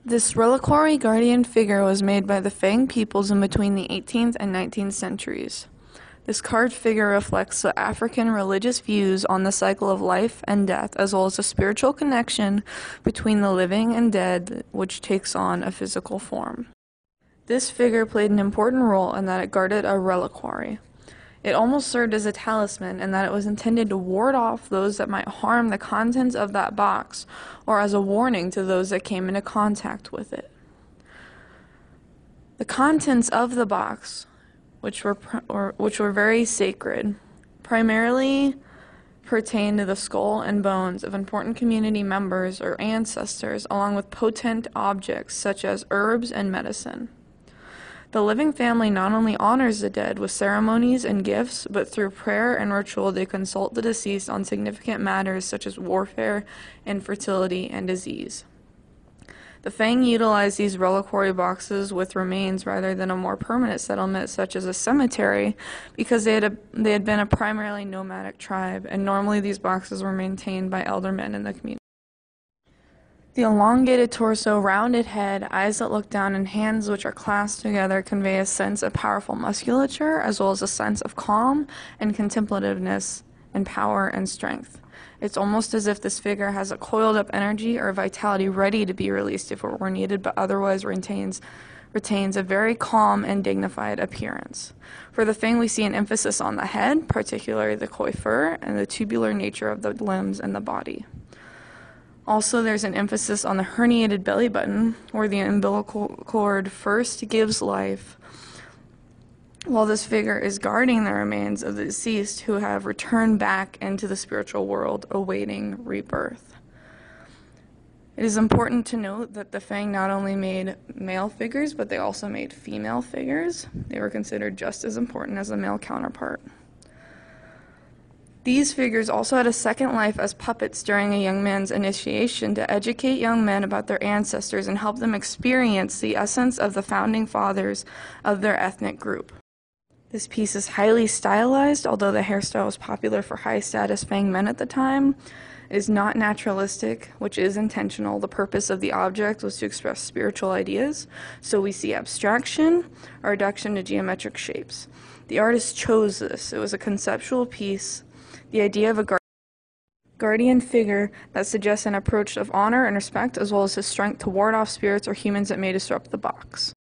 This reliquary guardian figure was made by the Fang peoples in between the 18th and 19th centuries. This carved figure reflects the African religious views on the cycle of life and death, as well as the spiritual connection between the living and dead, which takes on a physical form. This figure played an important role in that it guarded a reliquary. It almost served as a talisman in that it was intended to ward off those that might harm the contents of that box, or as a warning to those that came into contact with it. The contents of the box, which were very sacred, primarily pertain to the skull and bones of important community members or ancestors, along with potent objects such as herbs and medicine. The living family not only honors the dead with ceremonies and gifts, but through prayer and ritual they consult the deceased on significant matters such as warfare, infertility, and disease. The Fang utilized these reliquary boxes with remains rather than a more permanent settlement such as a cemetery because they had been a primarily nomadic tribe, and normally these boxes were maintained by elder men in the community. The elongated torso, rounded head, eyes that look down, and hands which are clasped together convey a sense of powerful musculature as well as a sense of calm and contemplativeness and power and strength. It's almost as if this figure has a coiled up energy or vitality ready to be released if it were needed, but otherwise retains a very calm and dignified appearance. For the Fang, we see an emphasis on the head, particularly the coiffure, and the tubular nature of the limbs and the body. Also, there's an emphasis on the herniated belly button, where the umbilical cord first gives life, while this figure is guarding the remains of the deceased who have returned back into the spiritual world, awaiting rebirth. It is important to note that the Fang not only made male figures, but they also made female figures. They were considered just as important as a male counterpart. These figures also had a second life as puppets during a young man's initiation to educate young men about their ancestors and help them experience the essence of the founding fathers of their ethnic group. This piece is highly stylized, although the hairstyle was popular for high-status Fang men at the time. It is not naturalistic, which is intentional. The purpose of the object was to express spiritual ideas, so we see abstraction or reduction to geometric shapes. The artist chose this. It was a conceptual piece. The idea of a guardian figure that suggests an approach of honor and respect, as well as his strength to ward off spirits or humans that may disrupt the box.